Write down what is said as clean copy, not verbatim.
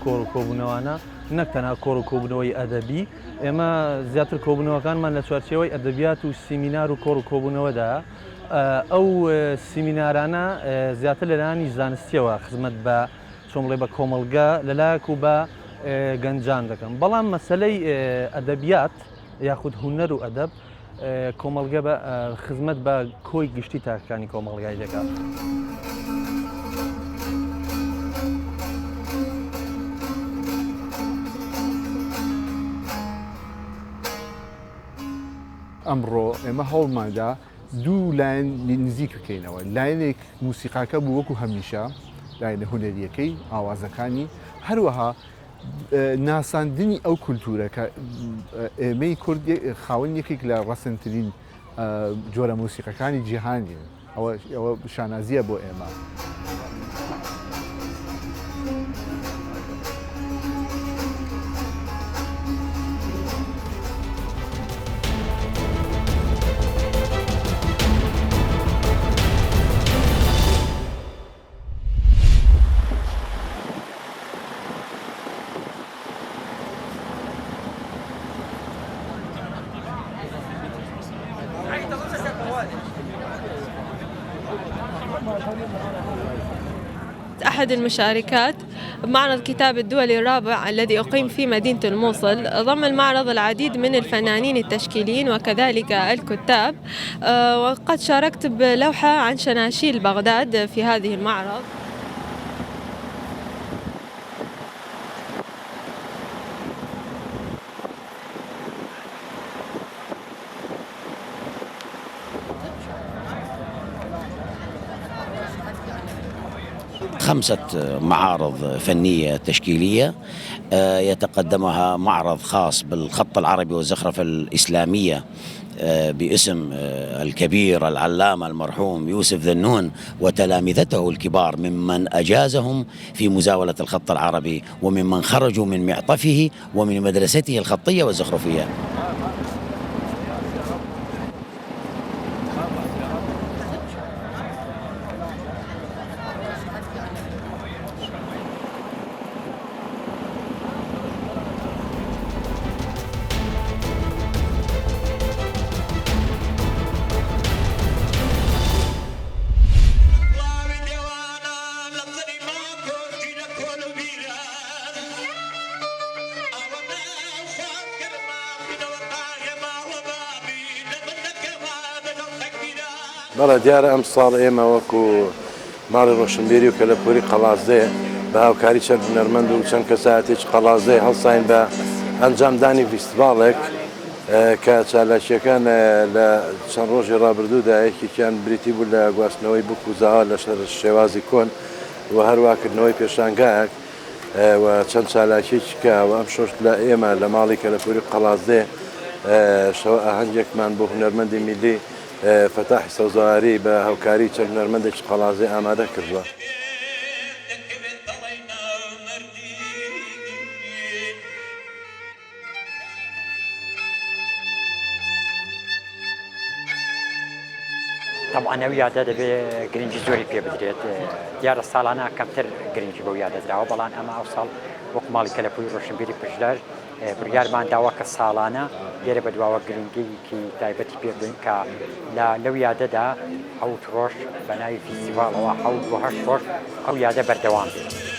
کۆڕ و کۆبوونەوانە نەک تەنها کۆڕ و کۆبوونەوەی ئەدەبی ئێمە زیاتر کۆبوونەوەکانمان لە چوارچێوەی ئەدەبیات و سیمینار و کۆڕ و کۆبوونەوەدا ئەو سیمینارانە زیاتر لەلایەنی زانستیەوە خزمەت بە چۆمڵێ بە کۆمەڵگە لەلایەک و بە گەنجان دەکەم بەڵام مەسلەی ئەدەبیات یاخود هونەر و ئەدەب کۆمەڵگە بە خزمەت بە کۆی گشتی تاکەکانی کۆمەڵگای دەکات. ئەمڕۆ ئێمە هەوڵماندا دوو لایەن نزیک بکەینەوە لایەنێک موسیقاکە بوو وەکو هەمیشە لایەنە هونەریەکەی ئاوازەکانی هەروەها ناساندنی ئەو کولتورە کە ئێمەی کورد خاوەن یەکێک لە ڕەسەنترین جۆرە موسیقەکانی جیهانین ئەوە شانازیە بۆ ئێمە. أحد المشاركات معرض كتاب الدولي الرابع الذي أقيم في مدينة الموصل ضم المعرض العديد من الفنانين التشكيليين وكذلك الكتاب وقد شاركت بلوحة عن شناشيل بغداد في هذه المعرض. خمسة معارض فنية تشكيلية يتقدمها معرض خاص بالخط العربي والزخرفة الإسلامية باسم الكبير العلامة المرحوم يوسف ذنون وتلامذته الكبار ممن أجازهم في مزاولة الخط العربي وممن خرجوا من معطفه ومن مدرسته الخطية والزخرفية. بەڵێ دیارە ئەم ساڵ ئێمە وەکو ماڵی ڕۆشنبیری و کەلەپوری قەڵازدێ بە هاوکاری چەند هونەرمەند و چەند کەسایەتێک قەڵازدێ هەڵساین بە ئەنجامدانی فیستیڤاڵێک کە چالاکیەکان لە چەند ڕۆژی ڕابردوودا یەکێکیان بریتی بوو لە گواستنەوەی بووک و زاوا لە شێوازی کۆن و هەروواکردنەوەی پێشانگایەک و چەند چالاکیێکی کە و ئەم شۆش لە ئێمە لە ماڵی کەلەپوری قەڵازدێ شەوە ئاهەنگێکمان بۆ هونەرمەندی میلی فتاحی سەوزەواری بە هاوکاری چەند هونەرمەندێکی قەڵازێ ئامادە کردووە. طبعا ئەو یادە دەبێ گرنگی زۆری پێ بدرێت دیارە ساڵانە کەمتر گرنگی بەو یادەدراوە بەڵام ئەمە ئەو ساڵ وەک ماڵی کەلەپوری ڕۆشنبیری پشدار بڕیارمان داوە کە ساڵانە لێرە بە دواوە گرنگیکی تایبەتی پێ بدەین کە لەو یادەدا حەوت ڕۆژ بە ناوی فیستیڤاڵەوە 7 ڕۆژ ئەو یادە بەردەوام بێت.